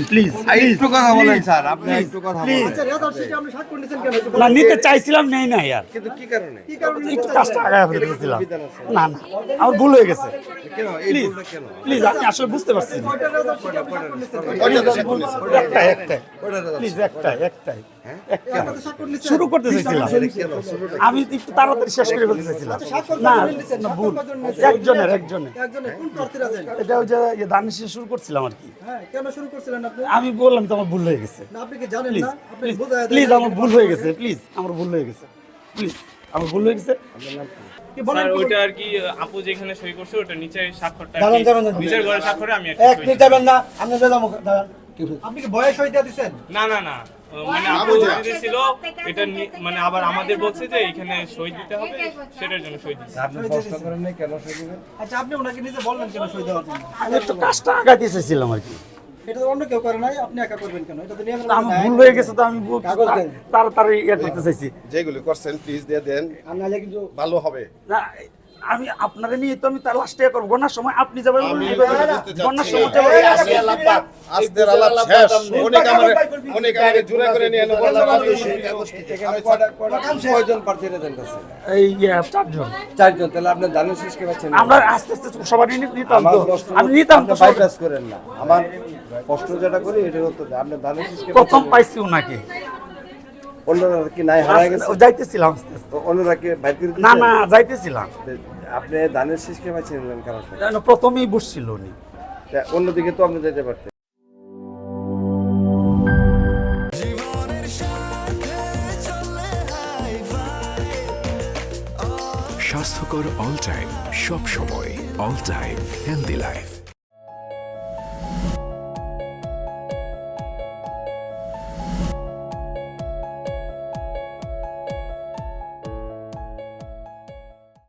Please একটু কথা বলেন স্যার, আপনি একটু কথা বলেন। না নিতে চাইছিলাম নেই না ইয়ার কিন্তু কি কারণে? একটু কাজটা আগায় ফেলে দিয়েছিলাম না না আমার ভুল হয়ে গেছে কেন এই প্লিজ ভুলটা কেন? প্লিজ আমি আসলে বুঝতে পারছি না একটাই প্লিজ একটাই একটাই শুরু করতে চাইছিলাম আমি একটু তাড়াতাড়ি শেষ করে ফেলতে চাইছিলাম না না, ভুল একজনের এটা ওই যে দান শেষ শুরু করছিলাম আর কি কেন শুরু করছিলেন আপনি? আমি বললাম তো আমার ভুল হয়ে গেছে আপনি কি জানেন প্লিজ না? আপনি প্লিজ বোঝায় দেন। প্লিজ আমার ভুল হয়ে গেছে প্লিজ আমার ভুল হয়ে গেছে প্লিজ আমার ভুল হয়ে গেছে কি বলেন? স্যার ওইটা আর কি আপু যেখানে সই করছে ওটা নিচের স্বাক্ষরটা আর দাঁড়ান, কি, দাঁড়ান, দাঁড়ান। নিচের ঘরের স্বাক্ষরে আমি আর কি এক সই মিনিট যাবেন না, আপনি দাঁড়ান, দাঁড়ান। আপনি কি বয়স হয়ে দিয়ে দিচ্ছেন? না না না মানে আপু দিয়েছিল এটা মানে আবার আমাদের বলছে যে এখানে সই দিতে হবে সেটার জন্য সই দিচ্ছি আপনি প্রশ্ন করেন নাই কেন সই দিবেন? আচ্ছা আপনি ওনাকে নিজে বললেন কেন সই দেওয়ার জন্য? আমি একটু কাজটা আগাইতে চাইছিলাম আর কি এটা তো অন্য কেউ করে নাই, আপনি একা করবেন কেন? এটা তো নিয়মের আমার মধ্যে ভুল নাই। হয়ে গেছে তো আমি কাগজ দেন। তাড়াতাড়ি ইয়ে করতে চাইছি যেগুলি করছেন প্লিজ দিয়ে দেন, আর নাহলে কিন্তু ভালো হবে। না আমি আপনারে নিয়ে তো আমি তার লাস্টে করবো গণার সময় আপনি যাবেন আমি বুঝতে গণার চাচ্ছি সময় না। আজকে আলাপ বাদ, আজকের আলাপ শেষ। অনেক আমারে জোড়া করে নিয়ে এনে বললাম আমি সেই কাগজ এখানে কয়জন প্রার্থীরা দেন কাছে? এই চারজন চারজন। তাহলে আপনি ধানের শীষকে পাচ্ছেন না? আমরা আস্তে আস্তে সবাই নিতাম আমার তো প্রশ্ন আমি নিতাম তো আপনি বাইপাস করেন না। আমার প্রশ্ন যেটা করি এটার উত্তর দেন। আপনি ধানের শীষকে প্রথম পাচ্ছেন না? পাইছি ওনাকে অন্যরা কি নাই হারায় গেছে? যাইতেছিলাম আস্তে আস্তে। তো অন্যরা কি বাইর করে না দিয়েছে? না যাইতেছিলাম আপনি ধানের শীষকে পাচ্ছেন নিলেন কারণ কি? যেন প্রথমেই বসছিল উনি তা অন্যদিকে তো আপনি যেতে পারতেন। স্বাস্থ্যকর অল টাইম, সব সময় অল টাইম হেলদি লাইফ।